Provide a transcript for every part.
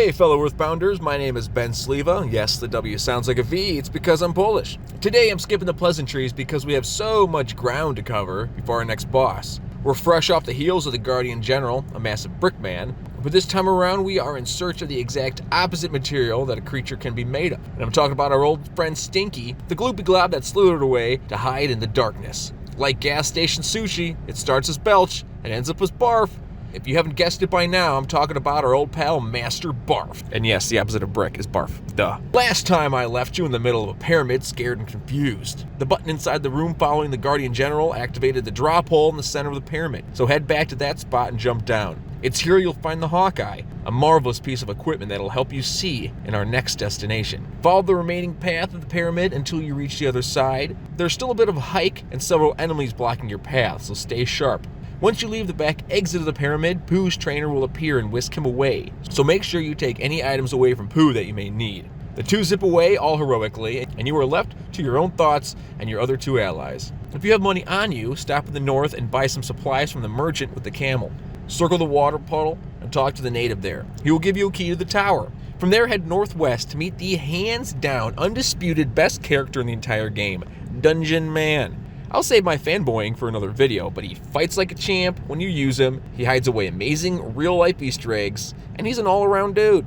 Hey fellow Earthbounders, my name is Ben Sleva. Yes, the W sounds like a V, it's because I'm Polish. Today I'm skipping the pleasantries because we have so much ground to cover before our next boss. We're fresh off the heels of the Guardian General, a massive brick man, but this time around we are in search of the exact opposite material that a creature can be made of. And I'm talking about our old friend Stinky, the gloopy glob that slithered away to hide in the darkness. Like gas station sushi, it starts as Belch and ends up as Barf. If you haven't guessed it by now, I'm talking about our old pal, Master Barf. And yes, the opposite of brick is barf. Duh. Last time I left you in the middle of a pyramid, scared and confused. The button inside the room following the Guardian General activated the drop hole in the center of the pyramid. So head back to that spot and jump down. It's here you'll find the Hawkeye, a marvelous piece of equipment that'll help you see in our next destination. Follow the remaining path of the pyramid until you reach the other side. There's still a bit of a hike and several enemies blocking your path, so stay sharp. Once you leave the back exit of the pyramid, Pooh's trainer will appear and whisk him away, so make sure you take any items away from Pooh that you may need. The two zip away all heroically, and you are left to your own thoughts and your other two allies. If you have money on you, stop in the north and buy some supplies from the merchant with the camel. Circle the water puddle and talk to the native there. He will give you a key to the tower. From there, head northwest to meet the hands-down, undisputed best character in the entire game, Dungeon Man. I'll save my fanboying for another video, but he fights like a champ when you use him, he hides away amazing real-life Easter eggs, and he's an all-around dude.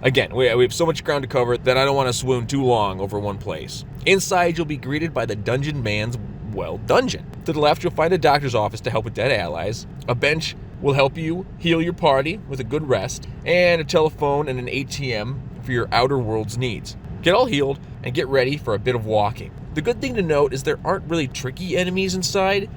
Again, we have so much ground to cover that I don't want to swoon too long over one place. Inside, you'll be greeted by the Dungeon Man's, dungeon. To the left, you'll find a doctor's office to help with dead allies. A bench will help you heal your party with a good rest, and a telephone and an ATM for your outer world's needs. Get all healed and get ready for a bit of walking. The good thing to note is there aren't really tricky enemies inside.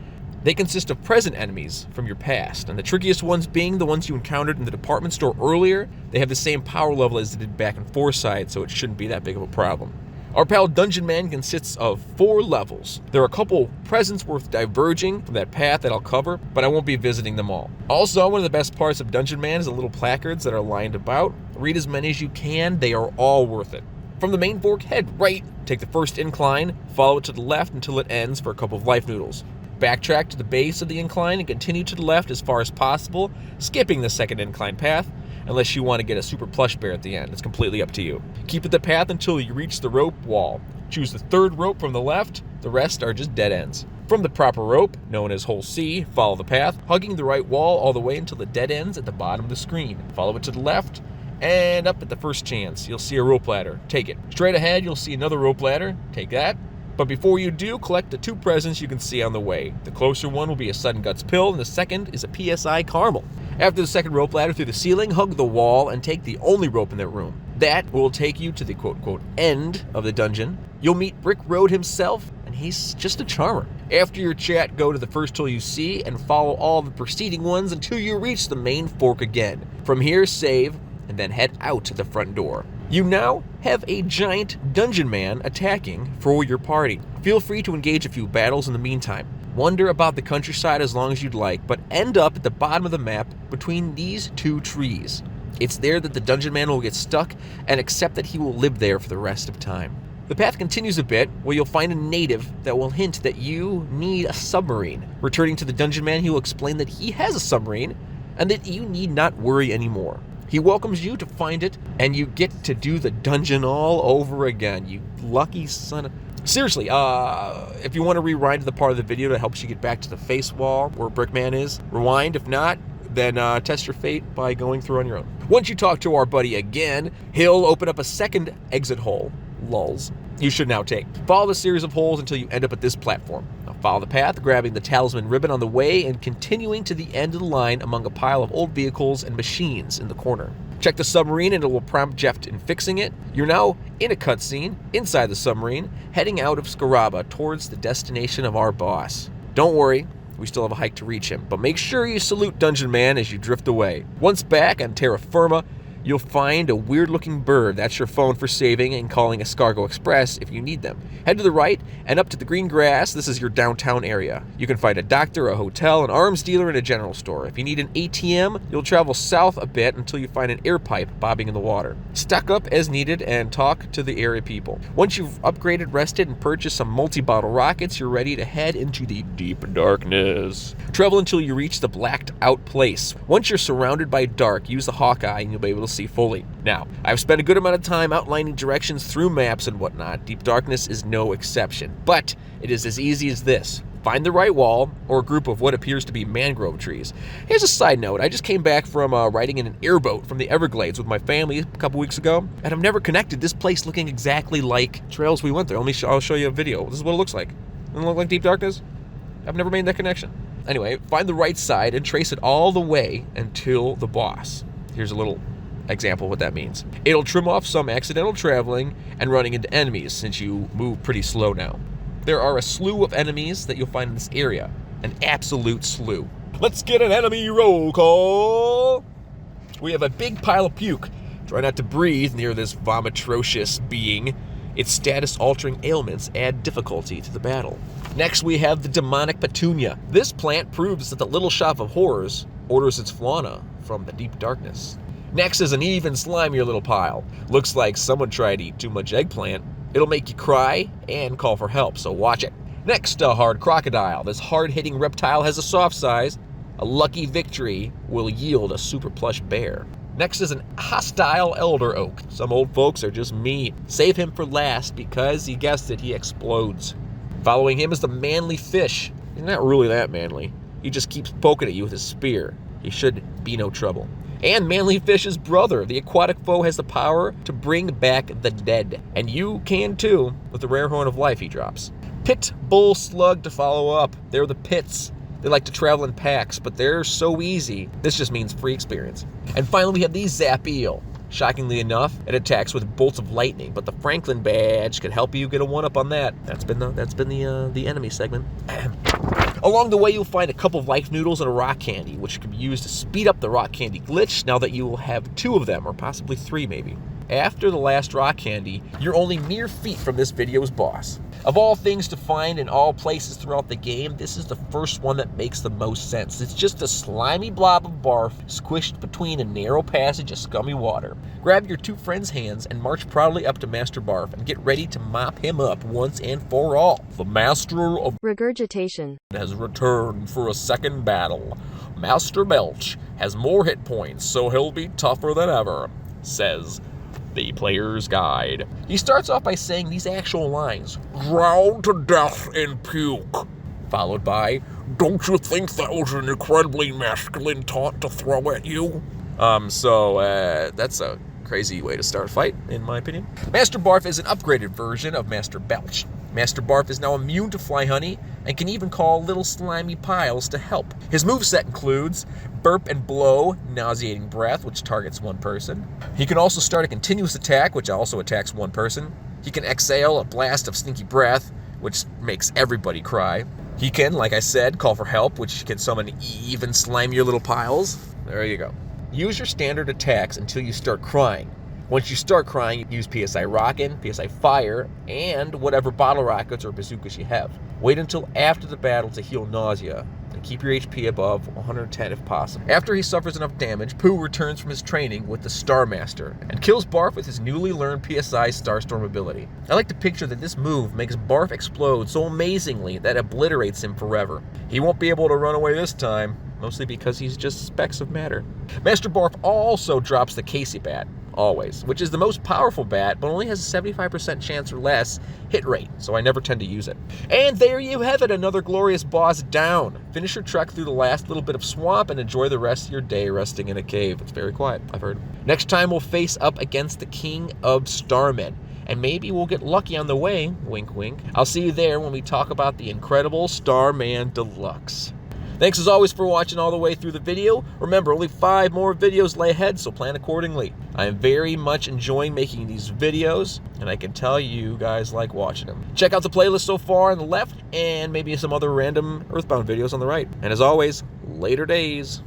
They consist of present enemies from your past, and the trickiest ones being the ones you encountered in the department store earlier. They have the same power level as they did back in Foresight, so it shouldn't be that big of a problem. Our pal Dungeon Man consists of 4 levels. There are a couple presents worth diverging from that path that I'll cover, but I won't be visiting them all. Also, one of the best parts of Dungeon Man is the little placards that are lined about. Read as many as you can, they are all worth it. From the main fork, head right, take the first incline, follow it to the left until it ends for a couple of life noodles. Backtrack to the base of the incline and continue to the left as far as possible, skipping the second incline path, unless you want to get a super plush bear at the end. It's completely up to you. Keep at the path until you reach the rope wall. Choose the third rope from the left, the rest are just dead ends. From the proper rope, known as hole C, follow the path, hugging the right wall all the way until the dead ends at the bottom of the screen. Follow it to the left, and up at the first chance, you'll see a rope ladder. Take it. Straight ahead, you'll see another rope ladder. Take that. But before you do, collect the 2 presents you can see on the way. The closer one will be a Sudden Guts pill, and the second is a PSI caramel. After the second rope ladder through the ceiling, hug the wall and take the only rope in that room. That will take you to the quote-unquote end of the dungeon. You'll meet Brick Road himself, and he's just a charmer. After your chat, go to the first tool you see and follow all the preceding ones until you reach the main fork again. From here, save, and then head out to the front door. You now have a giant Dungeon Man attacking for your party. Feel free to engage a few battles in the meantime. Wander about the countryside as long as you'd like, but end up at the bottom of the map between these 2 trees. It's there that the Dungeon Man will get stuck and accept that he will live there for the rest of time. The path continues a bit where you'll find a native that will hint that you need a submarine. Returning to the Dungeon Man, he will explain that he has a submarine and that you need not worry anymore. He welcomes you to find it, and you get to do the dungeon all over again, you lucky son of... Seriously, if you want to rewind to the part of the video that helps you get back to the face wall where Brickman is, rewind. If not, then test your fate by going through on your own. Once you talk to our buddy again, he'll open up a second exit hole, lulz, you should now take. Follow the series of holes until you end up at this platform. Now follow the path, grabbing the talisman ribbon on the way and continuing to the end of the line among a pile of old vehicles and machines in the corner. Check the submarine and it will prompt Jeff in fixing it. You're now in a cutscene inside the submarine, heading out of Scaraba towards the destination of our boss. Don't worry, we still have a hike to reach him, but make sure you salute Dungeon Man as you drift away. Once back on terra firma, you'll find a weird-looking bird. That's your phone for saving and calling Escargo Express if you need them. Head to the right and up to the green grass. This is your downtown area. You can find a doctor, a hotel, an arms dealer, and a general store. If you need an ATM, you'll travel south a bit until you find an air pipe bobbing in the water. Stock up as needed and talk to the area people. Once you've upgraded, rested, and purchased some multi-bottle rockets, you're ready to head into the deep darkness. Travel until you reach the blacked-out place. Once you're surrounded by dark, use the Hawkeye and you'll be able to see fully. Now, I've spent a good amount of time outlining directions through maps and whatnot. Deep Darkness is no exception, but it is as easy as this. Find the right wall or a group of what appears to be mangrove trees. Here's a side note. I just came back from riding in an airboat from the Everglades with my family a couple weeks ago, and I've never connected this place looking exactly like trails we went there. I'll show you a video. This is what it looks like. Doesn't it look like Deep Darkness? I've never made that connection. Anyway, find the right side and trace it all the way until the boss. Here's a little example of what that means. It'll trim off some accidental traveling and running into enemies since you move pretty slow now. There are a slew of enemies that you'll find in this area. An absolute slew. Let's get an enemy roll call. We have a big pile of puke. Try not to breathe near this vomitrocious being. Its status-altering ailments add difficulty to the battle. Next, we have the demonic petunia. This plant proves that the Little Shop of Horrors orders its fauna from the Deep Darkness. Next is an even slimier little pile. Looks like someone tried to eat too much eggplant. It'll make you cry and call for help, so watch it. Next, a hard crocodile. This hard-hitting reptile has a soft size. A lucky victory will yield a super plush bear. Next is an hostile elder oak. Some old folks are just mean. Save him for last because, you guessed it, he explodes. Following him is the manly fish. He's not really that manly. He just keeps poking at you with his spear. He should be no trouble. And Manly Fish's brother, the aquatic foe, has the power to bring back the dead. And you can too, with the rare horn of life he drops. Pit Bull Slug to follow up. They're the pits. They like to travel in packs, but they're so easy. This just means free experience. And finally, we have the Zap Eel. Shockingly enough, it attacks with bolts of lightning, but the Franklin badge could help you get a one-up on that. That's been the enemy segment. Along the way, you'll find a couple of life noodles and a rock candy, which can be used to speed up the rock candy glitch now that you will have 2 of them, or possibly 3 maybe. After the last rock candy, you're only mere feet from this video's boss. Of all things to find in all places throughout the game, this is the first one that makes the most sense. It's just a slimy blob of barf squished between a narrow passage of scummy water. Grab your 2 friends' hands and march proudly up to Master Barf and get ready to mop him up once and for all. The Master of Regurgitation has returned for a second battle. Master Belch has more hit points, so he'll be tougher than ever, says the player's guide. He starts off by saying these actual lines: "Ground to death in puke," followed by, "Don't you think that was an incredibly masculine taunt to throw at you?" That's a crazy way to start a fight, in my opinion. Master Barf is an upgraded version of Master Belch. Master Barf is now immune to fly honey and can even call little slimy piles to help. His moveset includes Burp and Blow, nauseating breath, which targets 1 person. He can also start a continuous attack, which also attacks 1 person. He can exhale a blast of stinky breath, which makes everybody cry. He can, like I said, call for help, which can summon even slimier little piles. There you go. Use your standard attacks until you start crying. Once you start crying, use PSI Rockin', PSI Fire, and whatever bottle rockets or bazookas you have. Wait until after the battle to heal nausea, and keep your HP above 110 if possible. After he suffers enough damage, Pooh returns from his training with the Star Master, and kills Barf with his newly learned PSI Starstorm ability. I like to picture that this move makes Barf explode so amazingly that it obliterates him forever. He won't be able to run away this time, mostly because he's just specks of matter. Master Barf also drops the Casey Bat, always, which is the most powerful bat, but only has a 75% chance or less hit rate, so I never tend to use it. And there you have it, another glorious boss down. Finish your trek through the last little bit of swamp and enjoy the rest of your day resting in a cave. It's very quiet, I've heard. Next time we'll face up against the King of Starmen, and maybe we'll get lucky on the way, wink wink. I'll see you there when we talk about the incredible Starman Deluxe. Thanks as always for watching all the way through the video. Remember, only 5 more videos lay ahead, so plan accordingly. I am very much enjoying making these videos, and I can tell you guys like watching them. Check out the playlist so far on the left, and maybe some other random Earthbound videos on the right. And as always, later days.